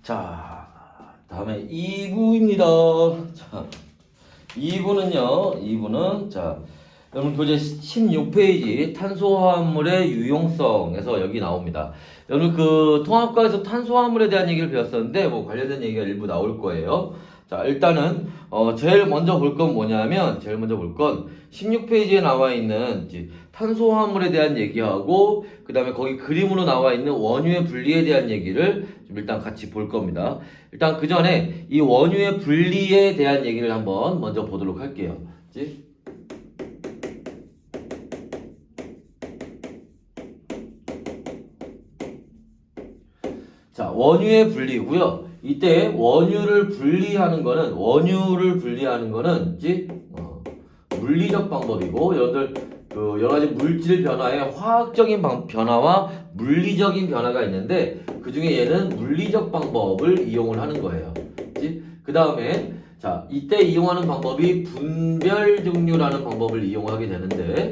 자, 다음에 2부입니다. 자, 2부는 자, 여러분 교재 16페이지 탄소화합물의 유용성에서 여기 나옵니다. 여러분 그 통합과에서 탄소화합물에 대한 얘기를 배웠었는데 뭐 관련된 얘기가 일부 나올 거예요. 자, 일단은 제일 먼저 볼 건 뭐냐면 16페이지에 나와 있는 탄소화합물에 대한 얘기하고 그 다음에 거기 그림으로 나와 있는 원유의 분리에 대한 얘기를 좀 일단 같이 볼 겁니다. 일단 그 전에 이 원유의 분리에 대한 얘기를 한번 먼저 보도록 할게요. 그치? 자, 원유의 분리고요. 이때 원유를 분리하는 거는 물리적 방법이고 여러분들 그 여러 가지 물질 변화의 화학적인 변화와 물리적인 변화가 있는데 그 중에 얘는 물리적 방법을 이용을 하는 거예요. 그 다음에 자, 이때 이용하는 방법이 분별 증류라는 방법을 이용하게 되는데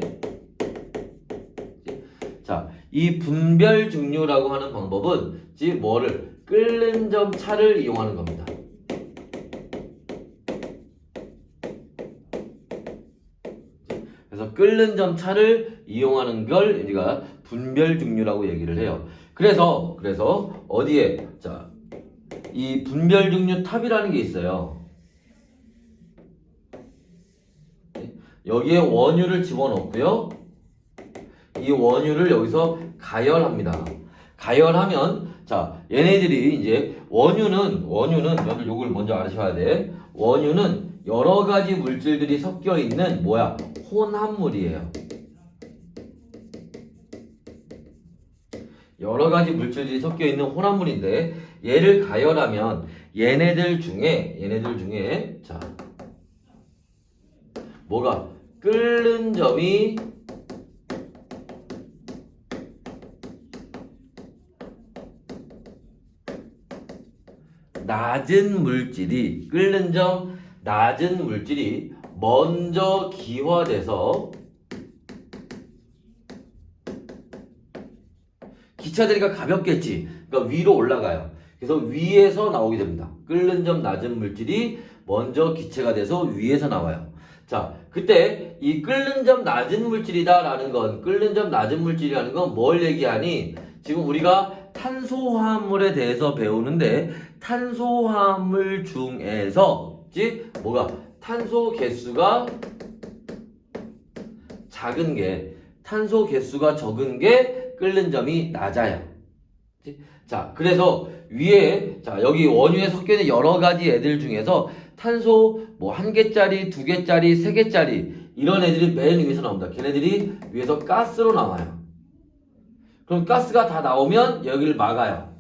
자, 이 분별 증류라고 하는 방법은 뭐를 끓는 점 차를 이용하는 겁니다. 그래서 끓는 점 차를 이용하는 걸 우리가 분별 증류라고 얘기를 해요. 그래서 어디에 자, 이 분별 증류 탑이라는 게 있어요. 여기에 원유를 집어넣고요. 이 원유를 여기서 가열합니다. 가열하면 자, 얘네들이 이제 원유는 여러분 요걸 먼저 아셔야 돼. 원유는 여러 가지 물질들이 섞여 있는 혼합물이에요. 여러 가지 물질들이 섞여 있는 혼합물인데 얘를 가열하면 얘네들 중에 자, 끓는 점이 낮은 물질이 먼저 기화돼서 기차들이가 가볍겠지. 그러니까 위로 올라가요. 그래서 위에서 나오게 됩니다. 끓는 점 낮은 물질이 먼저 기체가 돼서 위에서 나와요. 자, 그때 이 끓는 점 낮은 물질이라는 건 뭘 얘기하니? 지금 우리가 탄소화합물에 대해서 배우는데 탄소화합물 중에서 탄소 개수가 적은 게 끓는 점이 낮아요. 자, 그래서 위에 여기 원유에 섞여 있는 여러 가지 애들 중에서 탄소 한 개짜리, 두 개짜리, 세 개짜리 이런 애들이 맨 위에서 나옵니다. 걔네들이 위에서 가스로 나와요. 그럼 가스가 다 나오면 여기를 막아요.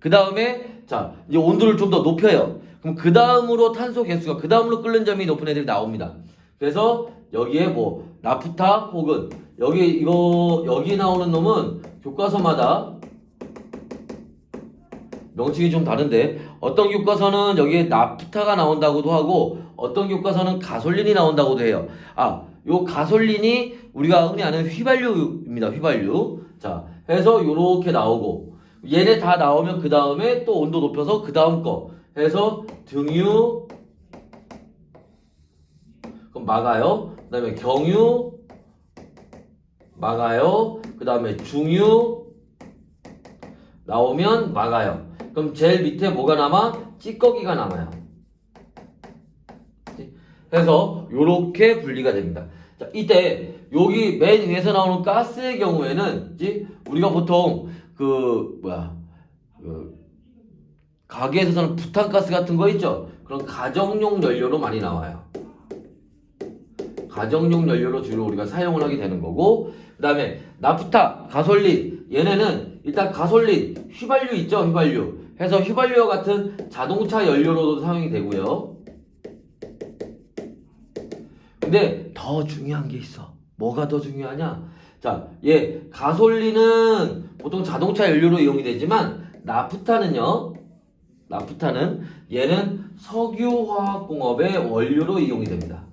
그 다음에 이제 온도를 좀 더 높여요. 그럼 그 다음으로 그 다음으로 끓는 점이 높은 애들이 나옵니다. 그래서 여기에 나프타 혹은 여기 나오는 놈은 교과서마다 명칭이 좀 다른데 어떤 교과서는 여기에 나프타가 나온다고도 하고 어떤 교과서는 가솔린이 나온다고도 해요. 요 가솔린이 우리가 흔히 아는 휘발유입니다. 휘발유. 자, 해서 요렇게 나오고 얘네 다 나오면 그 다음에 또 온도 높여서 그 다음 거 해서 등유 그럼 막아요. 그 다음에 경유 막아요. 그 다음에 중유 나오면 막아요. 그럼 제일 밑에 뭐가 남아? 찌꺼기가 남아요. 그래서 요렇게 분리가 됩니다. 자, 이때 여기 맨 위에서 나오는 가스의 경우에는 우리가 보통 가게에서 사는 부탄가스 같은 거 있죠? 그런 가정용 연료로 많이 나와요. 가정용 연료로 주로 우리가 사용을 하게 되는 거고 그 다음에 나프타, 가솔린 얘네는 일단 가솔린, 휘발유 있죠? 휘발유 해서 휘발유와 같은 자동차 연료로도 사용이 되고요. 근데 더 중요한 게 있어. 뭐가 더 중요하냐? 자, 가솔린은 보통 자동차 연료로 이용이 되지만 나프타는 얘는 석유화학공업의 원료로 이용이 됩니다.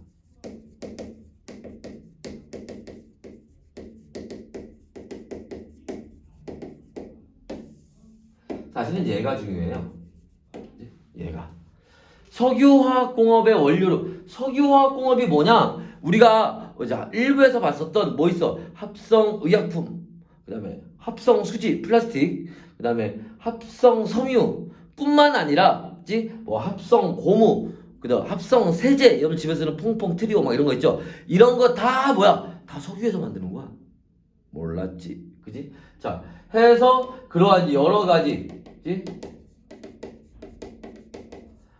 사실은 얘가 중요해요. 얘가. 석유화학공업의 원료로, 석유화학공업이 뭐냐? 우리가 자 1부에서 봤었던 뭐 있어? 합성의약품, 그 다음에 합성수지, 플라스틱, 그 다음에 합성섬유 뿐만 아니라 뭐 합성고무, 그 다음 합성세제, 여러분 집에서는 퐁퐁 트리오 막 이런 거 있죠? 이런 거 다 뭐야? 다 석유에서 만드는 거야. 몰랐지? 그지? 자, 해서 그러한 여러 가지, 그지?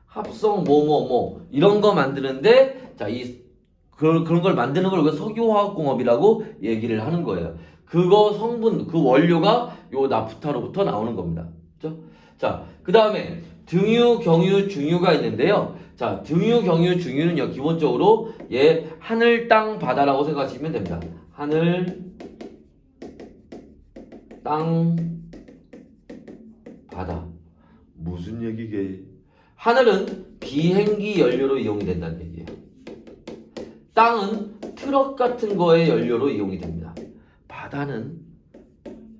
합성 뭐 이런 거 만드는데, 자, 그런 걸 만드는 걸 우리가 석유화학공업이라고 얘기를 하는 거예요. 그거 성분, 그 원료가 요 나프타로부터 나오는 겁니다. 그죠? 자, 그 다음에 등유, 경유, 중유가 있는데요. 자, 등유, 경유, 중유는요, 기본적으로 얘 하늘, 땅, 바다라고 생각하시면 됩니다. 하늘, 땅, 바다. 무슨 얘기게? 하늘은 비행기 연료로 이용이 된다는 얘기예요. 땅은 트럭 같은 거의 연료로 이용이 됩니다. 바다는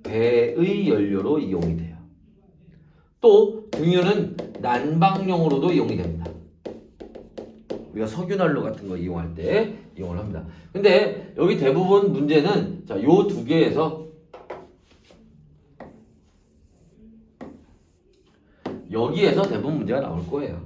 배의 연료로 이용이 돼요. 또 등유는 난방용으로도 이용이 됩니다. 우리가 석유난로 같은 거 이용할 때 이용을 합니다. 근데 여기 대부분 문제는 자, 요 두 개에서 여기에서 대부분 문제가 나올 거예요.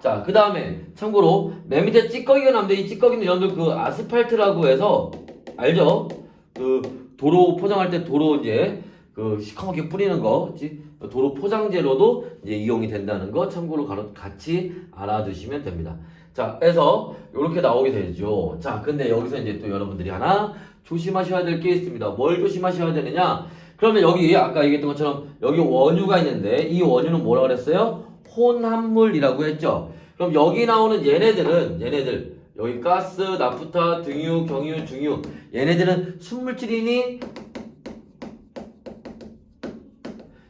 자, 그 다음에 참고로 맨 밑에 찌꺼기가 나오는데 이 찌꺼기는 여러분들 그 아스팔트라고 해서 알죠? 그 도로 포장할 때 도로 이제 그 시커멓게 뿌리는 거, 그치? 도로 포장재로도 이제 이용이 된다는 거 참고로 같이 알아두시면 됩니다. 자, 그래서 이렇게 나오게 되죠. 자, 근데 여기서 이제 또 여러분들이 하나 조심하셔야 될 게 있습니다. 뭘 조심하셔야 되느냐? 그러면 여기 아까 얘기했던 것처럼 여기 원유가 있는데 이 원유는 뭐라 그랬어요? 혼합물이라고 했죠. 그럼 여기 나오는 얘네들 여기 가스, 나프타, 등유, 경유, 중유 얘네들은 순물질이니?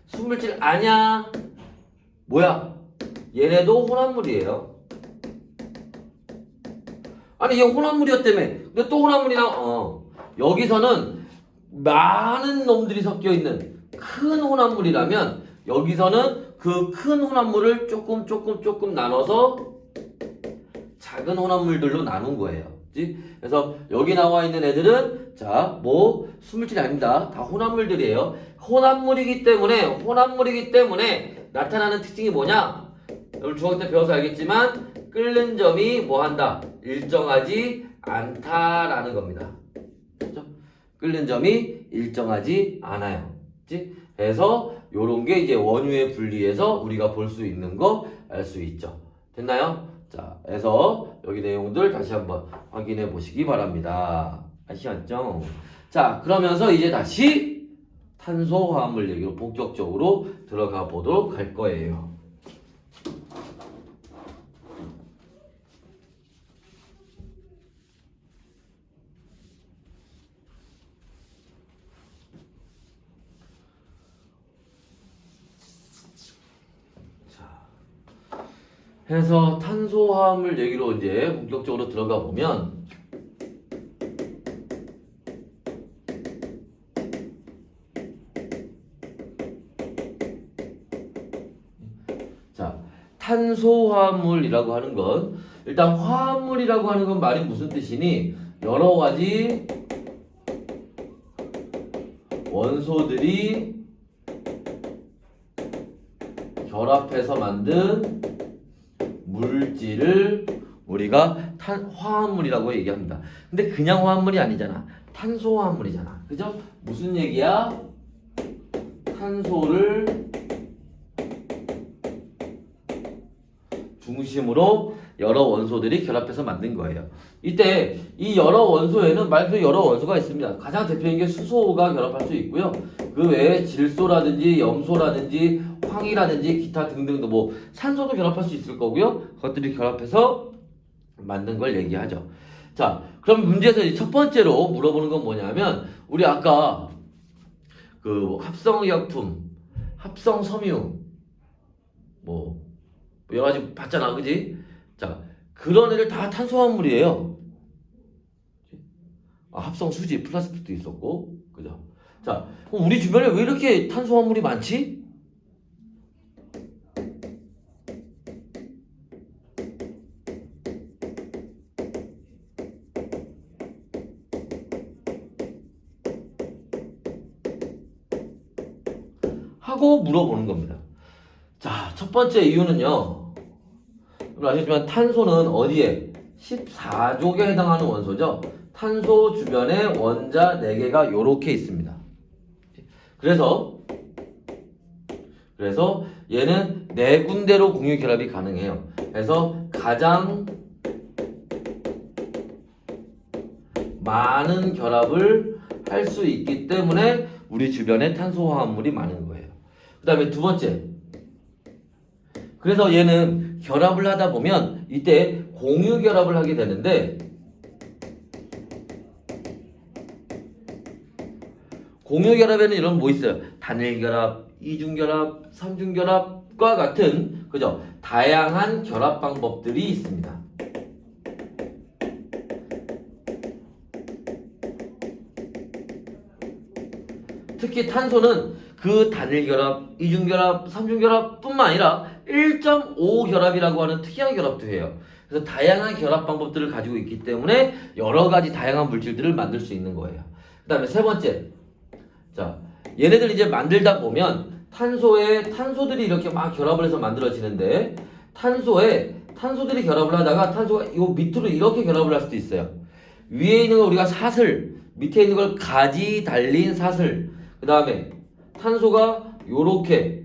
순물질 아냐? 뭐야? 얘네도 혼합물이에요. 아니 얘 혼합물이었다며. 근데 또 혼합물이나 여기서는 많은 놈들이 섞여 있는 큰 혼합물이라면 여기서는 그 큰 혼합물을 조금 나눠서 작은 혼합물들로 나눈 거예요. 그치? 그래서 여기 나와 있는 애들은 자, 뭐 순물질이 아닙니다. 다 혼합물들이에요. 혼합물이기 때문에 나타나는 특징이 뭐냐? 여러분 중학교 때 배워서 알겠지만 끓는 점이 뭐 한다? 일정하지 않다라는 겁니다. 그렇죠? 끓는 점이 일정하지 않아요. 그치? 그래서 요런 게 이제 원유의 분리에서 우리가 볼 수 있는 거 알 수 있죠. 됐나요? 자, 그래서 여기 내용들 다시 한번 확인해 보시기 바랍니다. 아시겠죠? 자, 그러면서 이제 다시 탄소화합물 얘기로 본격적으로 들어가 보도록 할 거예요. 해서 탄소화합물 얘기로 이제 본격적으로 들어가 보면 자, 탄소화합물이라고 하는 건 일단 화합물이라고 하는 건 말이 무슨 뜻이니? 여러 가지 원소들이 결합해서 만든 물질을 우리가 화합물이라고 얘기합니다. 근데 그냥 화합물이 아니잖아. 탄소화합물이잖아. 그죠? 무슨 얘기야? 탄소를 중심으로 여러 원소들이 결합해서 만든 거예요. 이때 이 여러 원소에는 말 그대로 여러 원소가 있습니다. 가장 대표적인 게 수소가 결합할 수 있고요. 그 외에 질소라든지 염소라든지 황이라든지 기타 등등도 뭐 산소도 결합할 수 있을 거고요. 그것들이 결합해서 만든 걸 얘기하죠. 자, 그럼 문제에서 첫 번째로 물어보는 건 뭐냐면 우리 아까 그 합성의약품, 합성섬유 뭐 여러 가지 봤잖아, 그지? 자, 그런 애들 다 탄소화합물이에요. 합성수지, 플라스틱도 있었고, 그죠? 자, 그럼 우리 주변에 왜 이렇게 탄소화물이 많지? 하고 물어보는 겁니다. 자, 첫 번째 이유는요. 여러분 아시겠지만 탄소는 어디에? 14족에 해당하는 원소죠. 탄소 주변에 원자 4개가 요렇게 있습니다. 그래서 얘는 4군데로 공유 결합이 가능해요. 그래서 가장 많은 결합을 할 수 있기 때문에 우리 주변에 탄소 화합물이 많은 거예요. 그 다음에 두 번째, 그래서 얘는 결합을 하다 보면 이때 공유 결합을 하게 되는데, 공유 결합에는 이런 뭐 있어요? 단일 결합, 이중 결합, 삼중 결합과 같은, 그죠? 다양한 결합 방법들이 있습니다. 특히 탄소는 그 단일 결합, 이중 결합, 삼중 결합뿐만 아니라 1.5 결합이라고 하는 특이한 결합도 해요. 그래서 다양한 결합 방법들을 가지고 있기 때문에 여러 가지 다양한 물질들을 만들 수 있는 거예요. 그 다음에 세 번째, 자, 얘네들 이제 만들다 보면 탄소들이 이렇게 막 결합을 해서 만들어지는데, 탄소들이 결합을 하다가 탄소가 요 밑으로 이렇게 결합을 할 수도 있어요. 위에 있는 걸 우리가 사슬, 밑에 있는 걸 가지 달린 사슬, 그 다음에 탄소가 요렇게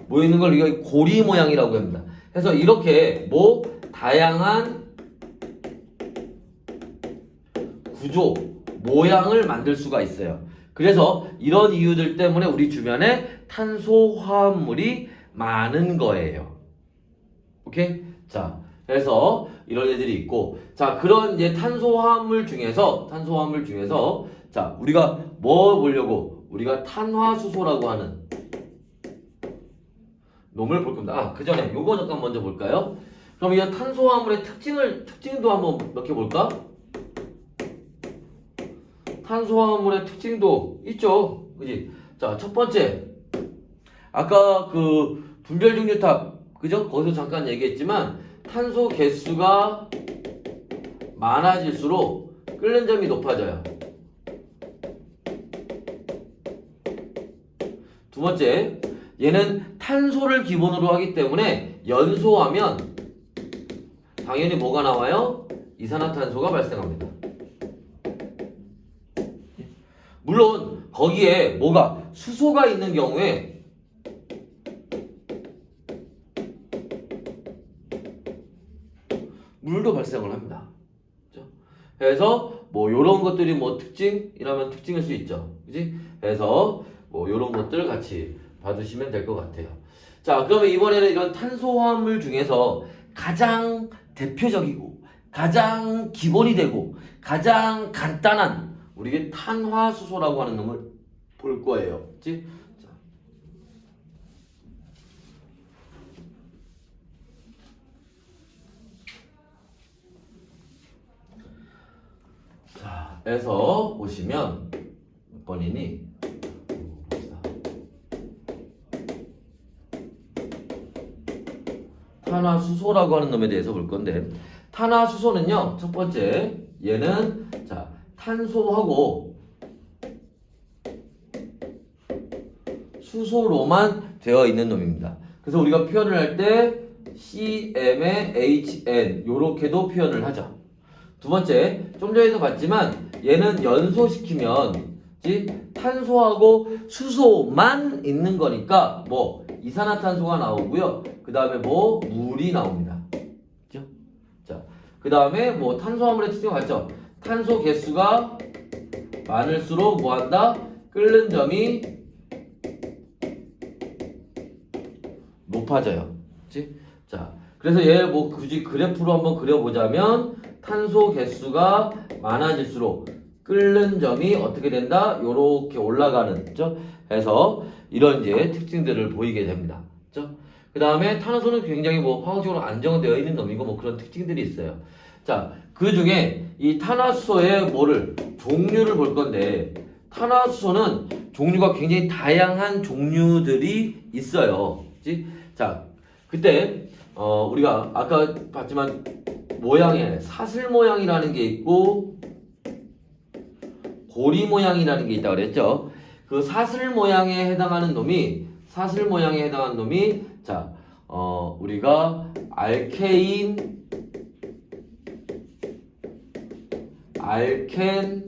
모여있는 걸 우리가 고리 모양이라고 합니다. 그래서 이렇게 다양한 구조, 모양을 만들 수가 있어요. 그래서 이런 이유들 때문에 우리 주변에 탄소 화합물이 많은 거예요. 오케이? 자, 그래서 이런 애들이 있고, 자, 그런 이제 탄소 화합물 중에서 자, 우리가 뭐 보려고? 우리가 탄화수소라고 하는 놈을 볼 겁니다. 그 전에 요거 잠깐 먼저 볼까요? 그럼 이 탄소 화합물의 특징도 한번 몇 개 볼까? 탄소 화합물의 특징도 있죠. 그지? 자, 첫 번째. 아까 그 분별 중류탑, 그죠? 거기서 잠깐 얘기했지만 탄소 개수가 많아질수록 끓는 점이 높아져요. 두 번째, 얘는 탄소를 기본으로 하기 때문에 연소하면 당연히 뭐가 나와요? 이산화탄소가 발생합니다. 물론 거기에 수소가 있는 경우에 물도 발생을 합니다. 그렇죠? 그래서 요런 것들이 특징이라면 특징일 수 있죠. 그지? 그래서 요런 것들 같이 봐두시면 될 것 같아요. 자, 그러면 이번에는 이런 탄소화합물 중에서 가장 대표적이고 가장 기본이 되고 가장 간단한 우리가 탄화수소라고 하는 놈을 볼 거예요. 그치? 자, 그래서 보시면 몇 번이니? 탄화수소라고 하는 놈에 대해서 볼 건데, 탄화수소는요, 첫 번째, 얘는 자, 탄소하고 수소로만 되어 있는 놈입니다. 그래서 우리가 표현을 할 때 CmHn 요렇게도 표현을 하죠. 두 번째, 좀 전에도 봤지만 얘는 연소시키면 탄소하고 수소만 있는 거니까 이산화탄소가 나오고요. 그 다음에 물이 나옵니다. 그죠? 자, 그 다음에 탄소화물의 특징이 같죠? 탄소 개수가 많을수록 뭐한다? 끓는 점이 높아져요. 그치? 자, 그래서 얘 굳이 그래프로 한번 그려보자면 탄소 개수가 많아질수록 끓는 점이 어떻게 된다? 요렇게 올라가는, 그죠? 그래서 이런 이제 특징들을 보이게 됩니다. 그죠? 그 다음에 탄화수소는 굉장히 화학적으로 안정되어 있는 놈이고 그런 특징들이 있어요. 자, 그 중에 이 탄화수소의 종류를 볼 건데, 탄화수소는 종류가 굉장히 다양한 종류들이 있어요. 그치? 자, 그때 우리가 아까 봤지만 모양에 사슬 모양이라는 게 있고 고리 모양이라는 게 있다고 그랬죠. 그 사슬 모양에 해당하는 놈이 사슬 모양에 해당하는 놈이 자, 우리가 알케인, 알켄,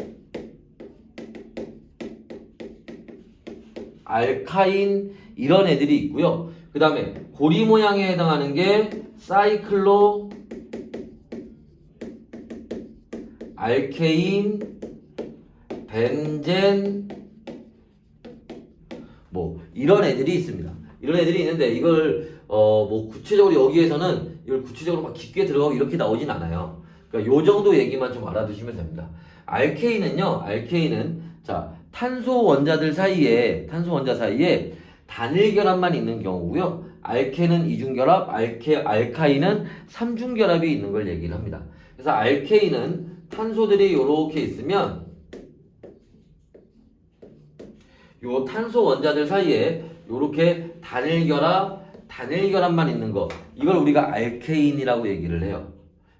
알카인 이런 애들이 있고요. 그 다음에 고리 모양에 해당하는 게 사이클로, 알케인, 벤젠 뭐 이런 애들이 있습니다. 이런 애들이 있는데 이걸 뭐 구체적으로 여기에서는 이걸 구체적으로 막 깊게 들어가고 이렇게 나오진 않아요. 그러니까 요 정도 얘기만 좀 알아두시면 됩니다. 알케인은요. 알케인은 자, 탄소 원자 사이에 단일 결합만 있는 경우고요. 알케는 이중결합, 알카인은 삼중결합이 있는 걸 얘기를 합니다. 그래서 알케인은 탄소들이 이렇게 있으면 요 탄소 원자들 사이에 이렇게 단일결합만 있는 거, 이걸 우리가 알케인이라고 얘기를 해요.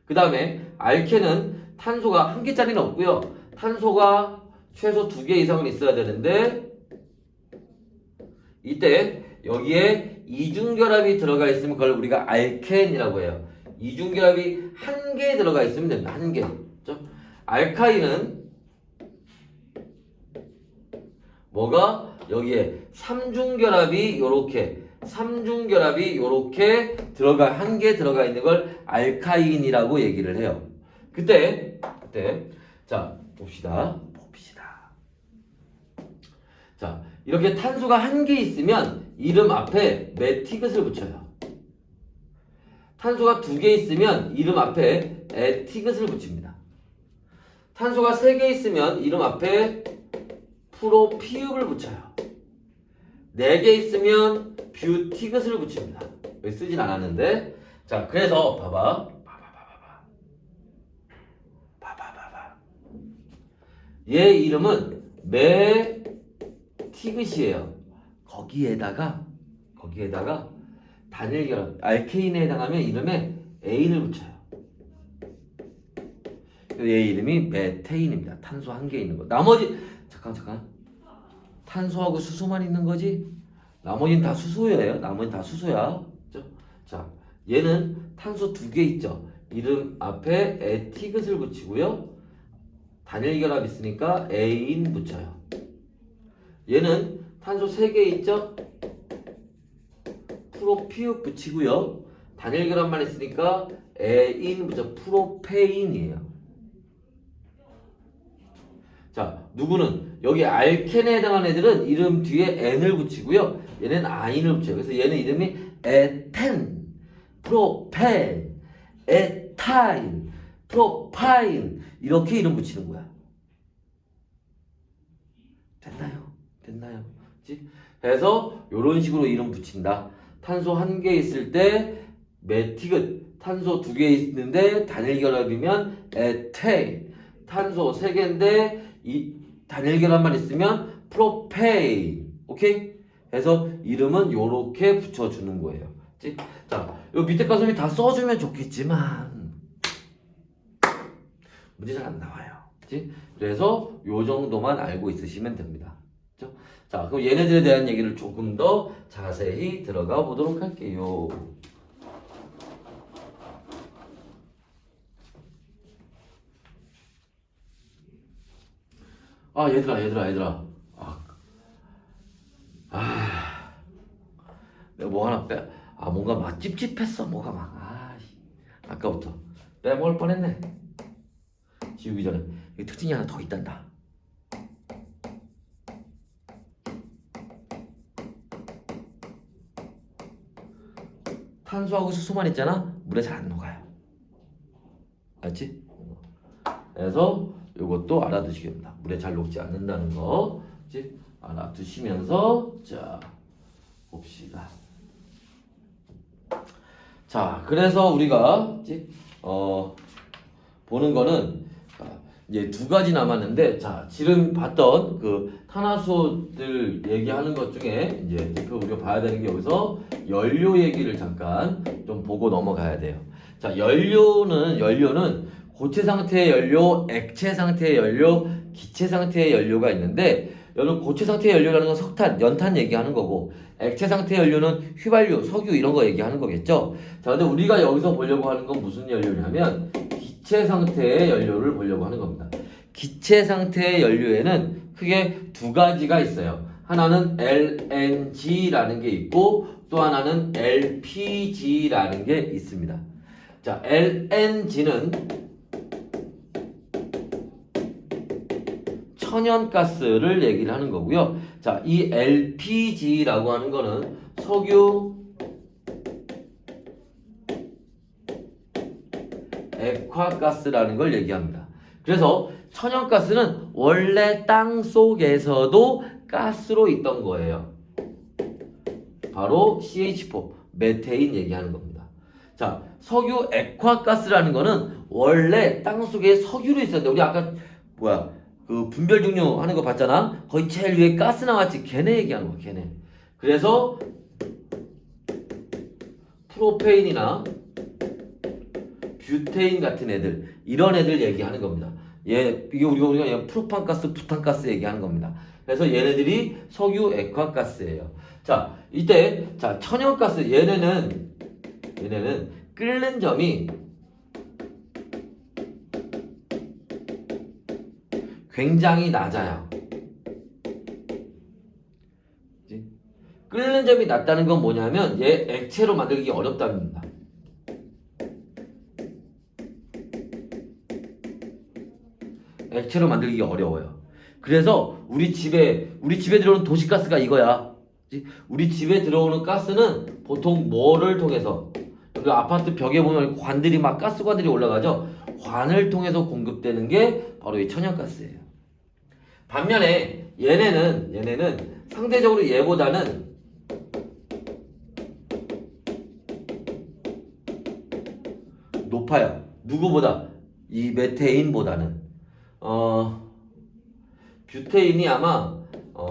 그 다음에 알케는 탄소가 한 개짜리는 없고요. 탄소가 최소 2개 이상은 있어야 되는데 이때 여기에 이중결합이 들어가 있으면 그걸 우리가 알켄이라고 해요. 이중결합이 한 개 들어가 있으면 됩니다. 한 개. 그렇죠? 알카인은 뭐가 여기에 삼중결합이 요렇게 들어가 한 개 들어가 있는 걸 알카인이라고 얘기를 해요. 그때 자 봅시다. 자 이렇게 탄소가 한 개 있으면 이름 앞에 메티긋을 붙여요. 탄소가 2개 있으면 이름 앞에 에티긋을 붙입니다. 탄소가 3개 있으면 이름 앞에 프로피읍을 붙여요. 4개 있으면 뷰티긋을 붙입니다. 여기 쓰진 않았는데 자 그래서 봐봐 얘 이름은 메티긋이에요. 거기에다가 단일결합 알케인에 해당하면 이름에 에인을 붙여요. 얘 이름이 메테인입니다. 탄소 한 개 있는 거. 나머지 잠깐 탄소하고 수소만 있는 거지? 나머지는 다 수소예요. 자, 얘는 탄소 2개 있죠. 이름 앞에 에티긋을 붙이고요. 단일결합 있으니까 에인 붙여요. 얘는 탄소 3개 있죠. 프로피읍 붙이고요. 단일결합만 있으니까 에인 붙여 프로페인이에요. 자, 누구는 여기 알켄에 해당하는 애들은 이름 뒤에 n을 붙이고요. 얘는 아인을 붙여요. 그래서 얘는 이름이 에텐, 프로펜, 에타인, 프로파인 이렇게 이름 붙이는 거야. 됐나요? 그치? 그래서 이런 식으로 이름 붙인다. 탄소 1개 있을 때 메티긋, 탄소 2개 있는데 단일결합이면 에테인, 탄소 3개인데 이 단일결합만 있으면 프로페인. 오케이? 그래서 이름은 요렇게 붙여주는 거예요. 그치? 자, 요 밑에 가슴이 다 써주면 좋겠지만 문제 잘 안 나와요. 그치? 그래서 요 정도만 알고 있으시면 됩니다. 그쵸? 자, 그럼 얘네들에 대한 얘기를 조금 더 자세히 들어가 보도록 할게요. 아, 얘들아. 내가 뭐 하나 뭔가 막 찝찝했어. 뭐가 막. 아까부터 빼먹을 뻔했네. 지우기 전에. 여기 특징이 하나 더 있단다. 탄소하고 수소만 있잖아. 물에 잘 안 녹아요. 알지? 그래서 이것도 알아두시기 바랍니다. 물에 잘 녹지 않는다는 거 알아두시면서 자 봅시다. 자 그래서 우리가 보는 거는 이제 2가지 남았는데 자 지금 봤던 그 탄화수소들 얘기하는 것 중에 이제 대표 우리가 봐야 되는 게 여기서 연료 얘기를 잠깐 좀 보고 넘어가야 돼요. 자 연료는 고체 상태의 연료, 액체 상태의 연료, 기체 상태의 연료가 있는데 여러분 고체 상태의 연료라는 건 석탄, 연탄 얘기하는 거고 액체 상태의 연료는 휘발유, 석유 이런 거 얘기하는 거겠죠. 자, 근데 우리가 여기서 보려고 하는 건 무슨 연료냐면 기체 상태의 연료를 보려고 하는 겁니다. 기체 상태의 연료에는 크게 두 가지가 있어요. 하나는 LNG라는 게 있고 또 하나는 LPG라는 게 있습니다. 자, LNG는 천연가스를 얘기를 하는 거고요. 자, 이 LPG라고 하는 거는 석유, 액화가스라는 걸 얘기합니다. 그래서 천연가스는 원래 땅 속에서도 가스로 있던 거예요. 바로 CH4, 메테인 얘기하는 겁니다. 자, 석유 액화가스라는 거는 원래 땅 속에 석유로 있었는데 우리 아까 그 분별 증류 하는 거 봤잖아? 거기 제일 위에 가스 나왔지? 걔네 얘기하는 거야, 걔네. 그래서 프로페인이나 뷰테인 같은 애들, 이런 애들 얘기하는 겁니다. 이게 우리가 프로판가스, 부탄가스 얘기하는 겁니다. 그래서 얘네들이 석유 액화가스예요. 자, 이때 자 천연가스 얘네는 끓는 점이 굉장히 낮아요. 끓는 점이 낮다는 건 뭐냐면 얘 액체로 만들기 어렵다는 겁니다. 액체로 만들기 어려워요. 그래서 우리 집에 들어오는 도시가스가 이거야. 우리 집에 들어오는 가스는 보통 뭐를 통해서 여기 아파트 벽에 보면 관들이 막 가스관들이 올라가죠. 관을 통해서 공급되는 게 바로 이 천연가스예요. 반면에 얘네는 상대적으로 얘보다는 높아요. 누구보다? 이 메테인보다는. 뷰테인이 아마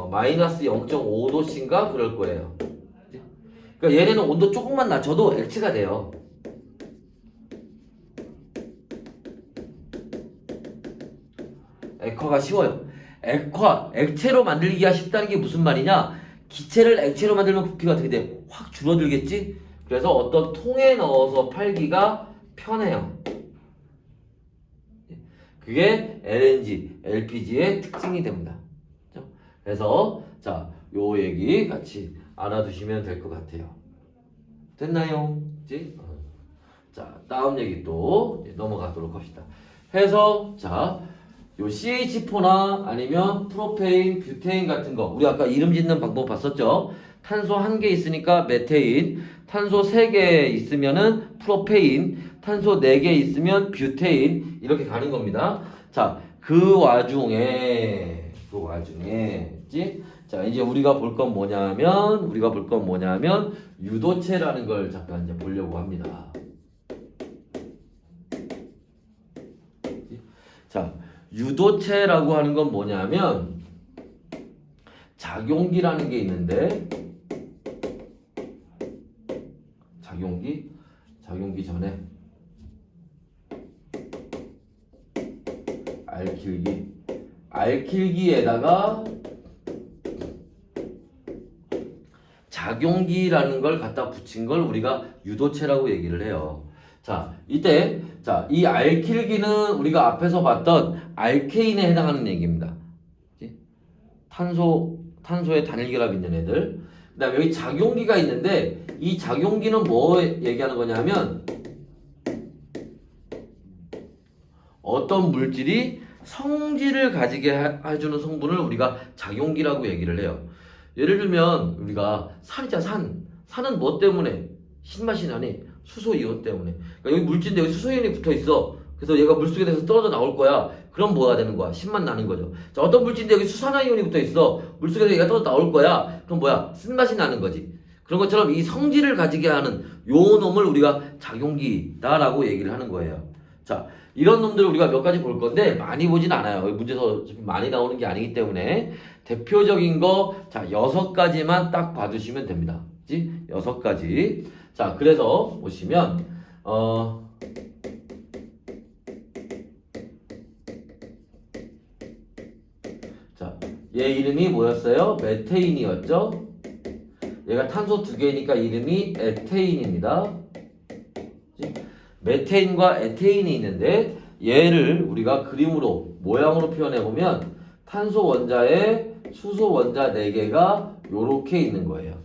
마이너스 0.5도씨인가 그럴 거예요. 그러니까 얘네는 온도 조금만 낮춰도 액체가 돼요. 액화가 쉬워요. 액체로 만들기가 쉽다는 게 무슨 말이냐? 기체를 액체로 만들면 부피가 어떻게 돼? 확 줄어들겠지? 그래서 어떤 통에 넣어서 팔기가 편해요. 그게 LNG, LPG의 특징이 됩니다. 그래서 자, 요 얘기 같이 알아두시면 될 것 같아요. 됐나요? 자, 다음 얘기 또 넘어가도록 합시다. 해서 자, 요 CH4나 아니면 프로페인, 뷰테인 같은 거 우리 아까 이름 짓는 방법 봤었죠? 탄소 1개 있으니까 메테인, 탄소 3개 있으면은 프로페인, 탄소 4개 있으면 뷰테인 이렇게 가는 겁니다. 자, 그 와중에 자, 이제 우리가 볼 건 뭐냐면 유도체라는 걸 잠깐 이제 보려고 합니다. 자, 유도체라고 하는 건 뭐냐면 작용기라는 게 있는데 작용기 전에 알킬기에다가 작용기라는 걸 갖다 붙인 걸 우리가 유도체라고 얘기를 해요. 자, 이때 자, 이 알킬기는 우리가 앞에서 봤던 알케인에 해당하는 얘기입니다. 탄소에 단일결합 있는 애들. 그다음에 여기 작용기가 있는데 이 작용기는 뭐 얘기하는 거냐면 어떤 물질이 성질을 가지게 해주는 성분을 우리가 작용기라고 얘기를 해요. 예를 들면 우리가 산이잖아. 산은 뭐 때문에 신맛이 나니? 수소이온 때문에. 그러니까 여기 물질인데 여기 수소이온이 붙어있어. 그래서 얘가 물속에 대해서 떨어져 나올 거야. 그럼 뭐가 되는 거야? 신맛 나는 거죠. 자, 어떤 물질인데 여기 수산화이온이 붙어있어. 물속에서 얘가 떨어져 나올 거야. 그럼 뭐야? 쓴맛이 나는 거지. 그런 것처럼 이 성질을 가지게 하는 요 놈을 우리가 작용기다라고 얘기를 하는 거예요. 자, 이런 놈들을 우리가 몇 가지 볼 건데 많이 보진 않아요. 문제에서 많이 나오는 게 아니기 때문에 대표적인 거 자 6가지만 딱 봐두시면 됩니다. 그치? 6가지. 자, 그래서 보시면 자, 얘 이름이 뭐였어요? 메테인이었죠? 얘가 탄소 두 개니까 이름이 에테인입니다. 메테인과 에테인이 있는데 얘를 우리가 그림으로 모양으로 표현해 보면 탄소 원자에 수소 원자 4개가 요렇게 있는 거예요.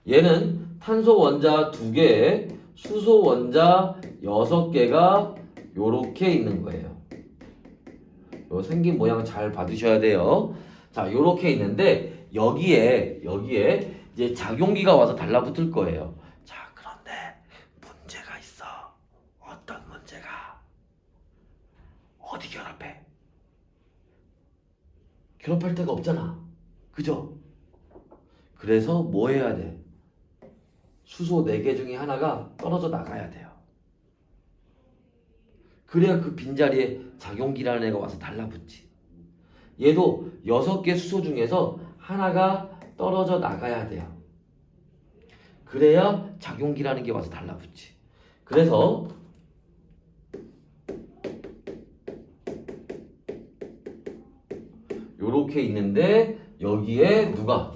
얘는 탄소 원자 2개에 수소 원자 6개가 요렇게 있는 거예요. 요 생긴 모양 잘 봐두셔야 돼요. 자, 요렇게 있는데 여기에 이제 작용기가 와서 달라붙을 거예요. 자, 그런데 문제가 있어. 어떤 문제가? 어디 결합해? 결합할 데가 없잖아. 그죠? 그래서 뭐 해야 돼? 수소 4개 중에 하나가 떨어져 나가야 돼요. 그래야 그 빈자리에 작용기라는 애가 와서 달라붙지. 얘도 6개 수소 중에서 하나가 떨어져 나가야 돼요. 그래야 작용기라는 게 와서 달라붙지. 그래서 요렇게 있는데 여기에 누가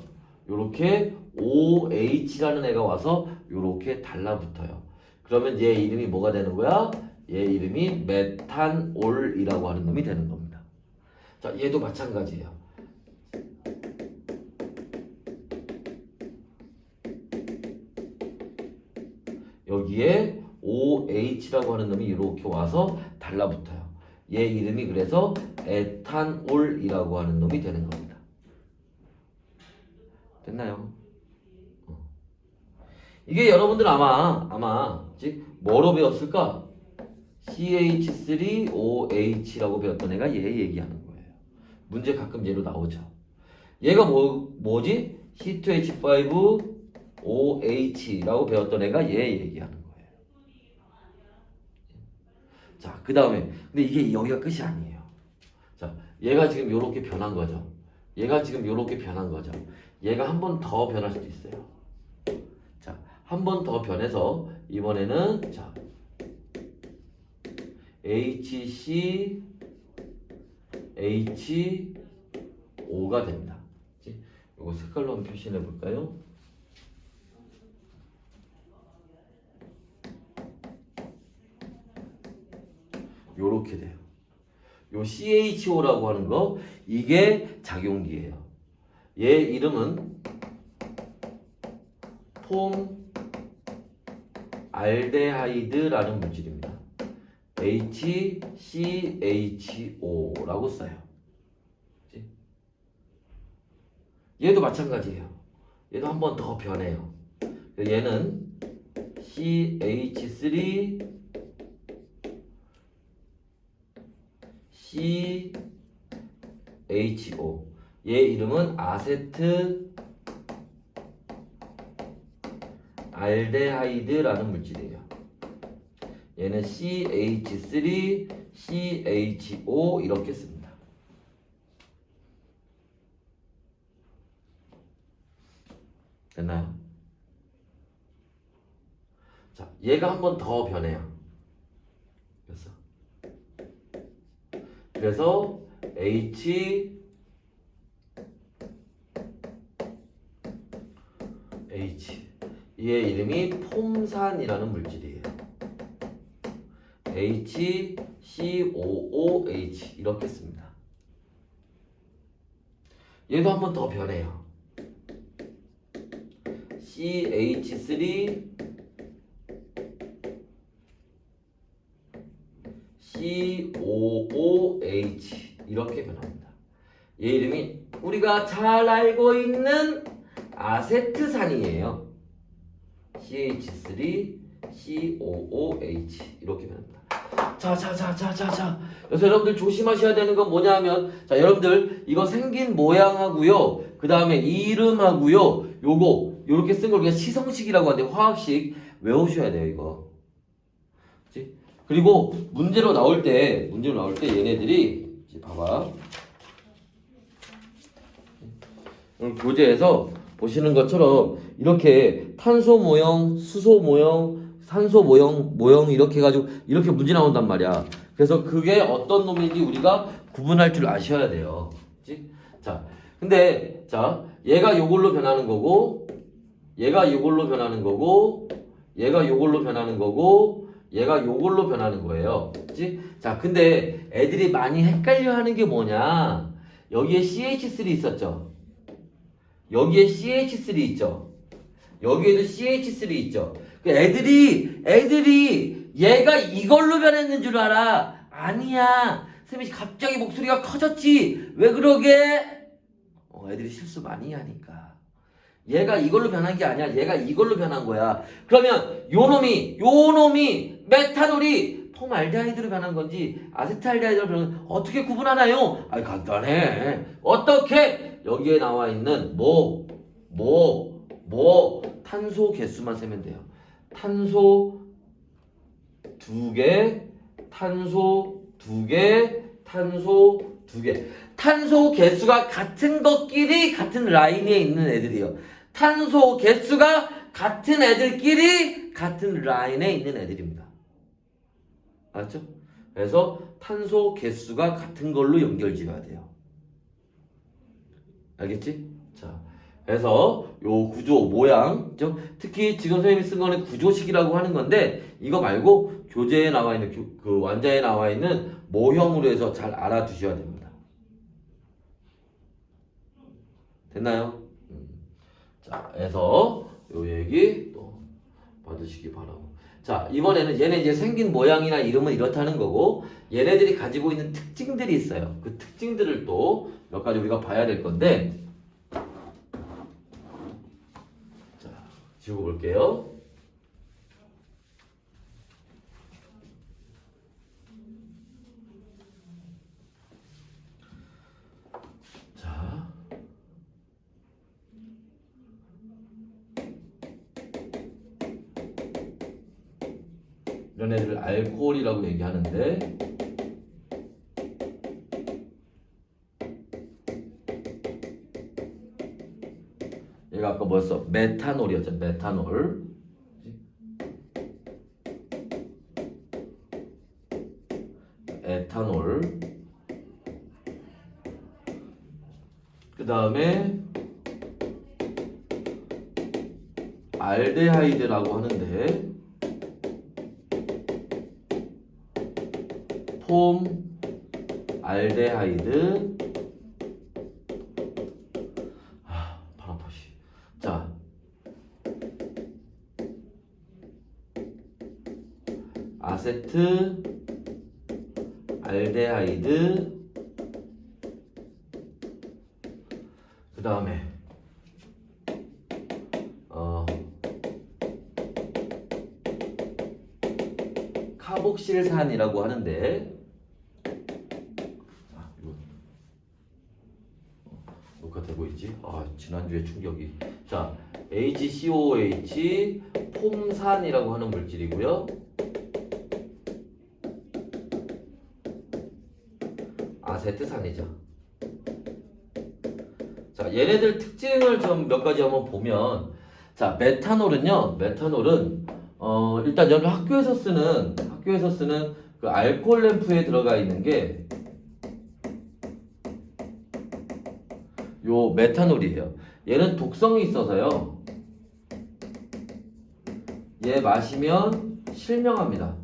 요렇게 OH라는 애가 와서 요렇게 달라붙어요. 그러면 얘 이름이 뭐가 되는 거야? 얘 이름이 메탄올이라고 하는 놈이 되는 겁니다. 자, 얘도 마찬가지예요. 여기에 OH라고 하는 놈이 이렇게 와서 달라붙어요. 얘 이름이 그래서 에탄올이라고 하는 놈이 되는 겁니다. 됐나요? 이게 여러분들 아마 뭐로 배웠을까? CH3OH라고 배웠던 애가 얘 얘기하는 거예요. 문제 가끔 얘로 나오죠. 얘가 뭐지? C2H5OH라고 배웠던 애가 얘 얘기하는 거예요. 자, 그 다음에 근데 이게 여기가 끝이 아니에요. 자, 얘가 지금 요렇게 변한 거죠. 얘가 지금 요렇게 변한 거죠. 얘가 한 번 더 변할 수도 있어요. 자, 한 번 더 변해서 이번에는 자 HCHO가 됩니다. 이거 색깔로 한번 표시해 볼까요? 요렇게 돼요. 요 CHO라고 하는 거 이게 작용기예요. 얘 이름은 폼알데하이드라는 물질입니다. HCHO라고 써요. 얘도 마찬가지예요. 얘도 한 번 더 변해요. 얘는 CH3 CHO. 얘 이름은 아세트 알데하이드라는 물질이에요. 얘는 CH3 CHO 이렇게 씁니다. 됐나요? 자, 얘가 한 번 더 변해요. 됐어? 그래서 얘의 이름이 폼산이라는 물질이에요. HCOOH 이렇게 씁니다. 얘도 한 번 더 변해요. CH3 COOH 이렇게 변합니다. 얘 이름이 우리가 잘 알고 있는 아세트산이에요. CH3 COOH 이렇게 변합니다. 자, 그래서 여러분들 조심하셔야 되는 건 뭐냐 하면 자, 여러분들 이거 생긴 모양하고요, 그 다음에 이름하고요, 요거 요렇게 쓴 걸 그냥 시성식이라고 하는데 화학식 외우셔야 돼요, 이거. 그치? 그리고 문제로 나올 때 얘네들이 이제 봐봐. 교재에서 보시는 것처럼 이렇게 탄소 모형, 수소 모형, 산소 모형 이렇게 해가지고 이렇게 문제 나온단 말이야. 그래서 그게 어떤 놈인지 우리가 구분할 줄 아셔야 돼요. 그치? 자, 근데 자, 얘가 요걸로 변하는 거고 얘가 요걸로 변하는 거고 얘가 요걸로 변하는 거고 얘가 요걸로 변하는 거예요. 그치? 자, 근데 애들이 많이 헷갈려 하는 게 뭐냐? 여기에 CH3 있었죠? 여기에 CH3 있죠? 여기에도 CH3 있죠? 애들이 얘가 이걸로 변했는 줄 알아. 아니야. 쌤이 갑자기 목소리가 커졌지. 왜 그러게? 애들이 실수 많이 하니까. 얘가 이걸로 변한 게 아니야. 얘가 이걸로 변한 거야. 그러면 요 놈이 메탄올이 폼알데하이드로 변한 건지 아세트알데하이드로 변한 건지 어떻게 구분하나요? 간단해. 어떻게? 여기에 나와 있는 탄소 개수만 세면 돼요. 탄소 2개, 탄소 2개, 탄소 2개. 탄소 개수가 같은 것끼리 같은 라인에 있는 애들이에요. 탄소 개수가 같은 애들끼리 같은 라인에 있는 애들입니다. 알았죠? 그래서 탄소 개수가 같은 걸로 연결 지어야 돼요. 알겠지? 자, 그래서 요 구조 모양, 특히 지금 선생님이 쓴 거는 구조식이라고 하는 건데 이거 말고 교재에 나와 있는 그 완자에 나와 있는 모형으로 해서 잘 알아두셔야 됩니다. 됐나요? 자, 그래서 요 얘기 또 받으시기 바라고. 자, 이번에는 얘네 이제 생긴 모양이나 이름은 이렇다는 거고 얘네들이 가지고 있는 특징들이 있어요. 그 특징들을 또 몇 가지 우리가 봐야 될 건데 자, 지우고 볼게요. 자, 이런 애들을 알코올이라고 얘기하는데 얘가 아까 뭐였어? 메탄올이었죠. 메탄올. 에탄올. 그 다음에 알데하이드라고 하는데 폼 알데하이드. 발 아파. 자, 아세트 알데하이드. 그 다음에 카복실산이라고 하는데 이거 녹화되고 있지? 지난주에 충격이. 자, HCOH 폼산이라고 하는 물질이고요. 아세트산이죠. 자, 얘네들 특징을 좀 몇 가지 한번 보면, 자, 메탄올은 일단 여러분 학교에서 쓰는 그 알코올 램프에 들어가 있는 게 요 메탄올이에요. 얘는 독성이 있어서요. 얘 마시면 실명합니다.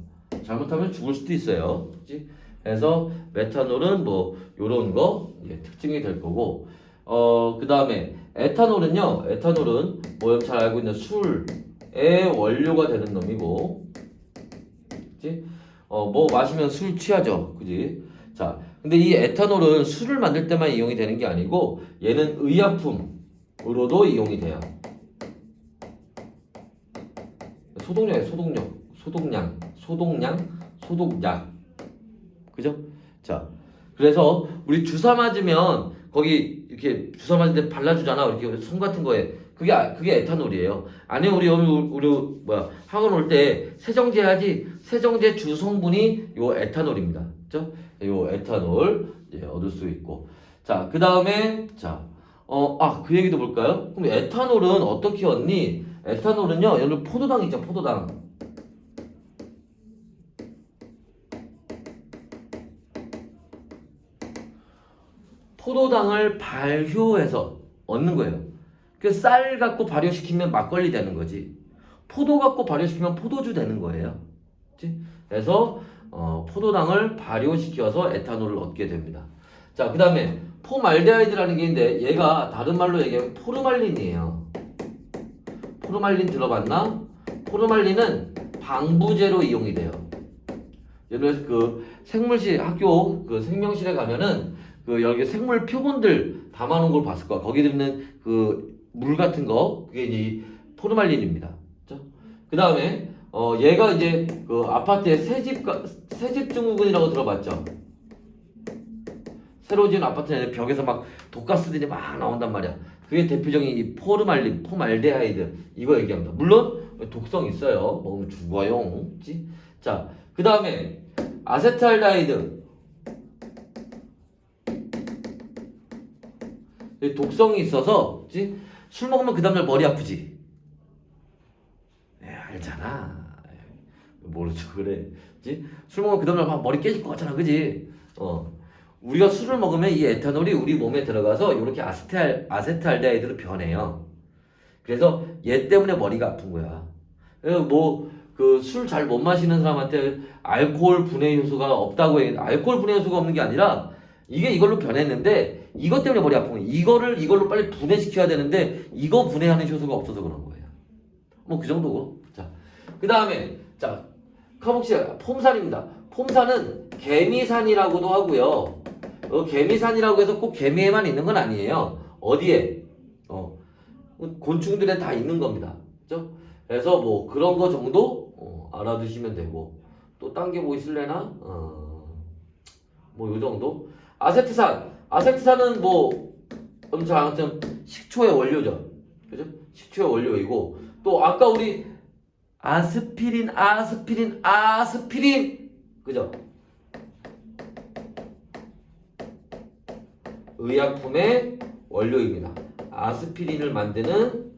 잘못하면 죽을 수도 있어요. 그치? 그래서 메탄올은 뭐 요런 거 특징이 될 거고, 그 다음에 에탄올은 뭐 잘 알고 있는 술의 원료가 되는 놈이고, 그치? 뭐 마시면 술 취하죠. 그지? 자, 근데 이 에탄올은 술을 만들 때만 이용이 되는 게 아니고 얘는 의약품으로도 이용이 돼요. 소독약. 그죠? 자, 그래서 우리 주사 맞으면 거기 이렇게 주사 맞을 때 발라주잖아. 이렇게 손 같은 거에. 그게 에탄올이에요. 아니, 우리 학원 올 때 세정제 하지. 세정제 주성분이 요 에탄올입니다. 그죠? 요 에탄올 얻을 수 있고. 자, 그 다음에 그 얘기도 볼까요? 그럼 에탄올은 어떻게 얻니? 에탄올은요, 여러분 포도당 있죠, 포도당. 포도당을 발효해서 얻는 거예요. 그 쌀 갖고 발효시키면 막걸리 되는 거지. 포도 갖고 발효시키면 포도주 되는 거예요. 그치? 그래서 포도당을 발효시켜서 에탄올을 얻게 됩니다. 자, 그 다음에 포말데하이드라는 게 있는데 얘가 다른 말로 얘기하면 포르말린이에요. 포르말린 들어봤나? 포르말린은 방부제로 이용이 돼요. 예를 들어서 그 생물실 학교 그 생명실에 가면은 그 여기 생물 표본들 담아놓은 걸 봤을 거야. 거기 있는 그 물 같은 거 그게 이제 포르말린입니다. 그 다음에 얘가 이제 그 아파트에 새집 증후군이라고 들어봤죠? 새로 지은 아파트에 벽에서 막 독가스들이 막 나온단 말이야. 그게 대표적인 이 포르말린, 포말데하이드 이거 얘기합니다. 물론 독성 있어요. 먹으면 죽어요. 그치? 자, 그 다음에 아세트알데하이드 독성이 있어서 그치? 술 먹으면 그 다음날 머리 아프지? 알잖아. 모르죠. 그래. 그치? 술 먹으면 그 다음날 막 머리 깨질 것 같잖아. 그지? 우리가 술을 먹으면 이 에탄올이 우리 몸에 들어가서 이렇게 아세트알데하이드로 변해요. 그래서 얘 때문에 머리가 아픈 거야. 뭐 그 술 잘 못 마시는 사람한테 알코올 분해 효소가 없다고 해. 알코올 분해 효소가 없는 게 아니라 이게 이걸로 변했는데 이것 때문에 머리 아픈 거예요. 이걸로 빨리 분해시켜야 되는데 이거 분해하는 효소가 없어서 그런 거예요. 뭐 그 정도고. 자, 그 다음에 자 카복실 폼산입니다. 폼산은 개미산이라고도 하고요. 개미산이라고 해서 꼭 개미에만 있는 건 아니에요. 어디에? 곤충들에 다 있는 겁니다. 그죠? 그래서 뭐 그런 거 정도 알아두시면 되고 또 딴 게 뭐 있을래나? 뭐 요 정도. 아세트산은 뭐 아무튼 식초의 원료죠. 그죠? 식초의 원료이고 또 아까 우리 아스피린 그죠? 의약품의 원료입니다. 아스피린을 만드는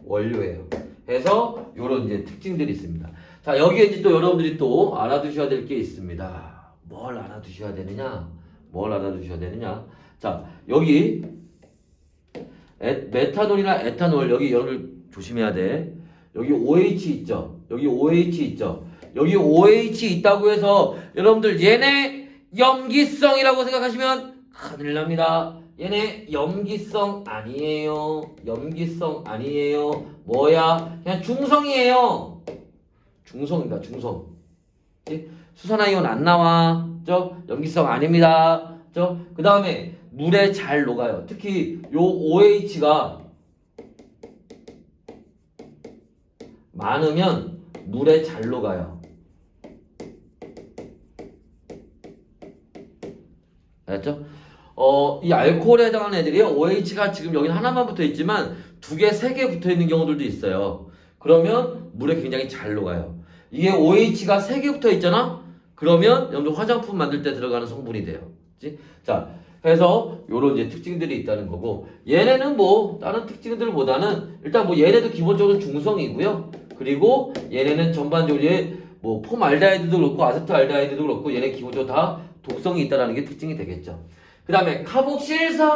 원료예요. 그래서 요런 이제 특징들이 있습니다. 자, 여기에 이제 또 여러분들이 또 알아두셔야 될 게 있습니다. 뭘 알아두셔야 되느냐? 자, 여기 메탄올이나 에탄올 여기 여러분들 조심해야 돼. 여기 OH 있죠? 여기 OH 있다고 해서 여러분들 얘네 염기성이라고 생각하시면 큰일 납니다. 얘네 염기성 아니에요. 뭐야? 그냥 중성이에요. 중성입니다. 중성. 수산화이온 안 나와. 염기성 아닙니다. 그 다음에 물에 잘 녹아요. 특히 요 OH가 많으면 물에 잘 녹아요. 알았죠? 이 알코올에 해당하는 애들이 OH가 지금 여기 하나만 붙어 있지만 2개, 3개 붙어 있는 경우들도 있어요. 그러면 물에 굉장히 잘 녹아요. 이게 OH가 3개 붙어 있잖아? 그러면 여러분들 화장품 만들 때 들어가는 성분이 돼요. 그치? 자, 그래서 요런 이제 특징들이 있다는 거고 얘네는 뭐 다른 특징들보다는 일단 뭐 얘네도 기본적으로 중성이고요. 그리고 얘네는 전반적으로 뭐 폼알데하이드도 그렇고 아세트알데하이드도 그렇고 얘네 기본적으로 다 독성이 있다는 게 특징이 되겠죠. 그 다음에 카복실산,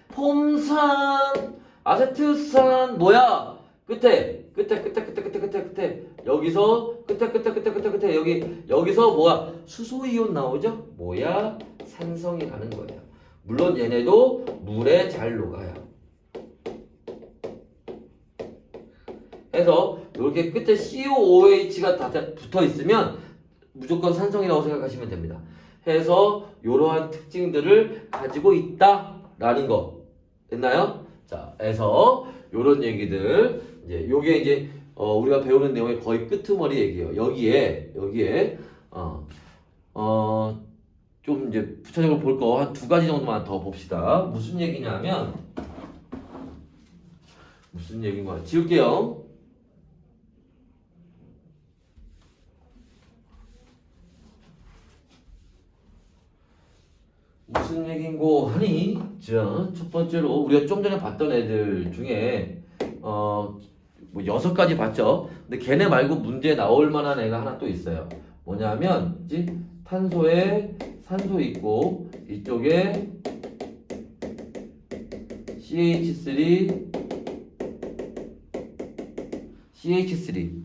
폼산, 아세트산 뭐야? 끝에 여기서 끝에 여기서 뭐야? 수소이온 나오죠? 뭐야? 산성이 나는 거예요. 물론 얘네도 물에 잘 녹아요. 해서 이렇게 끝에 COOH가 다 붙어 있으면 무조건 산성이라고 생각하시면 됩니다. 해서 이러한 특징들을 가지고 있다라는 거 됐나요? 자, 해서 이런 얘기들 이제 요게 이제 우리가 배우는 내용의 거의 끄트머리 얘기예요. 여기에 좀 이제 구체적으로 볼 거 한 2가지 정도만 더 봅시다. 무슨 얘기냐면 무슨 얘기인 거야? 지울게요. 무슨 얘기인고 하니? 자, 첫 번째로 우리가 좀 전에 봤던 애들 중에 뭐 6가지 봤죠? 근데 걔네 말고 문제 나올 만한 애가 하나 또 있어요. 뭐냐면 탄소의 산소 있고 이쪽에 CH3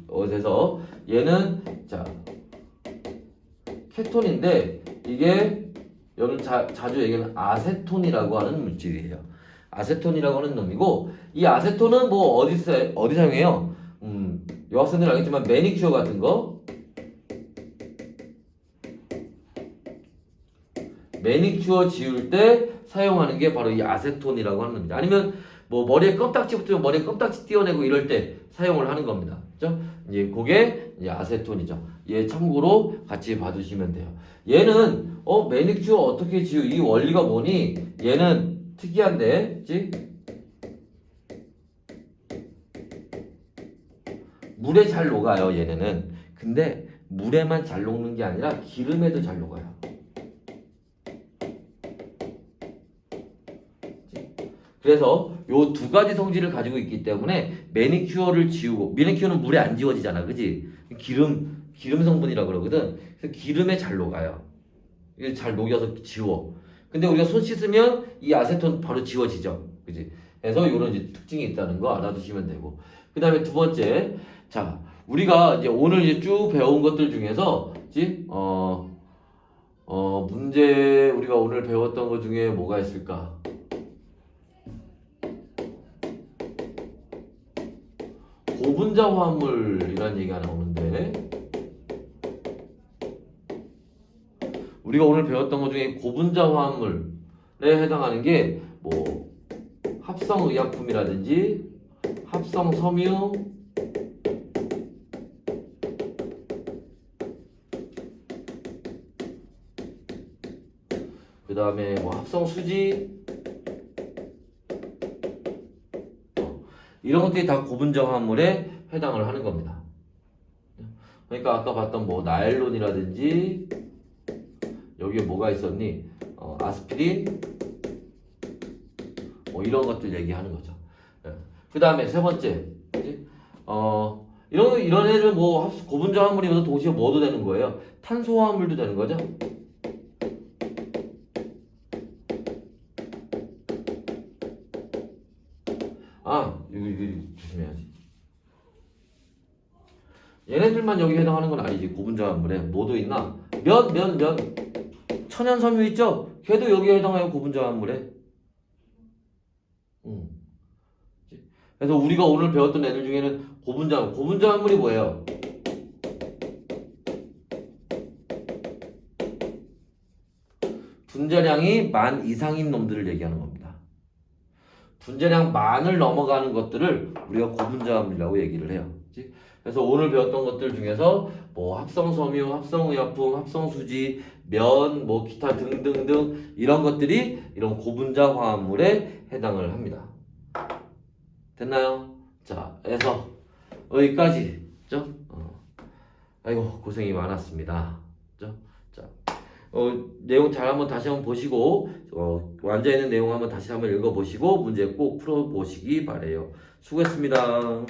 그래서 얘는 자 케톤인데 이게 여러분 자주 얘기하는 아세톤이라고 하는 물질이에요. 아세톤이라고 하는 놈이고 이 아세톤은 뭐 어디 사용해요? 여학생들 알겠지만 매니큐어 같은 거 매니큐어 지울 때 사용하는 게 바로 이 아세톤이라고 하는 겁니다. 아니면 뭐 머리에 껌딱지 띄어내고 이럴 때 사용을 하는 겁니다. 그죠? 이제 그게 이제 아세톤이죠. 얘 참고로 같이 봐두시면 돼요. 얘는 매니큐어 어떻게 이 원리가 뭐니? 얘는 특이한데, 그치? 물에 잘 녹아요, 얘네는. 근데 물에만 잘 녹는 게 아니라 기름에도 잘 녹아요. 그래서 요 두 가지 성질을 가지고 있기 때문에 매니큐어를 지우고 매니큐어는 물에 안 지워지잖아, 그지? 기름 성분이라 그러거든. 그래서 기름에 잘 녹아요. 이게 잘 녹여서 지워. 근데 우리가 손 씻으면 이 아세톤 바로 지워지죠, 그지? 그래서 이런 이제 특징이 있다는 거 알아두시면 되고. 그 다음에 두 번째, 자 우리가 이제 오늘 이제 쭉 배운 것들 중에서, 그지? 문제 우리가 오늘 배웠던 것 중에 뭐가 있을까? 고분자 화합물이라는 얘기가 나오는데 우리가 오늘 배웠던 것 중에 고분자 화합물에 해당하는 게 뭐 합성의약품이라든지 합성섬유 그 다음에 뭐 합성수지 이런 것들이 다 고분자 화합물에 해당을 하는 겁니다. 그러니까 아까 봤던 뭐 나일론이라든지 여기에 뭐가 있었니? 아스피린 뭐 이런 것들 얘기하는 거죠. 그 다음에 세 번째, 이런 애들 뭐 고분자 화합물이면서 동시에 뭐도 되는 거예요? 탄소 화합물도 되는 거죠. 이거 조심해야지. 얘네들만 여기 해당하는 건 아니지. 고분자 화합물에 뭐도 있나? 면 천연섬유 있죠? 걔도 여기에 해당해요. 고분자 화합물에. 그래서 우리가 오늘 배웠던 애들 중에는 고분자 화합물이 뭐예요? 분자량이 10,000 이상인 놈들을 얘기하는 겁니다. 분자량 10,000을 넘어가는 것들을 우리가 고분자 화합물이라고 얘기를 해요. 그치? 그래서 오늘 배웠던 것들 중에서 뭐 합성섬유, 합성의약품, 합성수지, 면, 뭐 기타 등등등 이런 것들이 이런 고분자 화합물에 해당을 합니다. 됐나요? 자, 그래서 여기까지. 그죠? 아이고 고생이 많았습니다. 그죠? 자, 내용 잘 한번 다시 한번 보시고 완자 있는 내용 한번 다시 한번 읽어보시고 문제 꼭 풀어보시기 바래요. 수고했습니다.